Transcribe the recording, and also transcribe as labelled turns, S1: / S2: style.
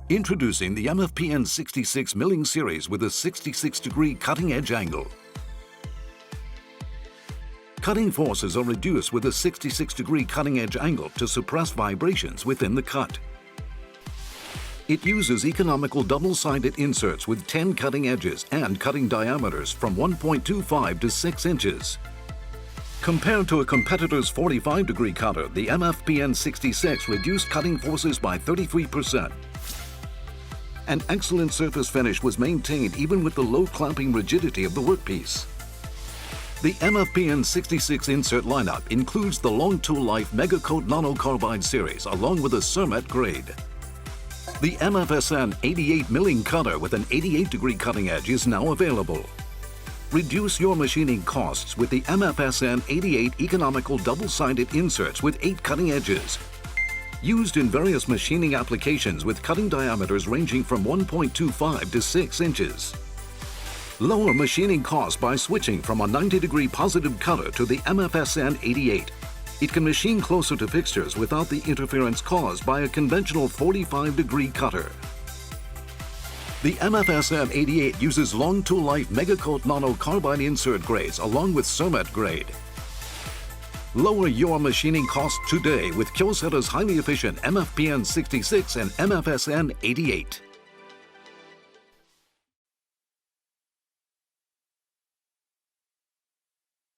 S1: Introducing the MFPN66 milling series with a 66-degree cutting edge angle. Cutting forces are reduced with a 66-degree cutting edge angle to suppress vibrations within the cut. It uses economical double-sided inserts with 10 cutting edges and cutting diameters from 1.25 to 6 inches. Compared to a competitor's 45-degree cutter, the MFPN66 reduced cutting forces by 33%. An excellent surface finish was maintained even with the low clamping rigidity of the workpiece. The MFPN66 insert lineup includes the Long Tool Life Megacoat Nanocarbide series along with a Cermet grade. The MFSN88 milling cutter with an 88-degree cutting edge is now available. Reduce your machining costs with the MFSN88 economical double-sided inserts with 8 cutting edges. Used in various machining applications with cutting diameters ranging from 1.25 to 6 inches. Lower machining costs by switching from a 90-degree positive cutter to the MFSN88. It can machine closer to fixtures without the interference caused by a conventional 45-degree cutter. The MFSN88 uses Long Tool Life Megacoat Nanocarbide insert grades along with Cermet grade. Lower your machining costs today with KYOCERA's highly efficient MFPN66 and MFSN88.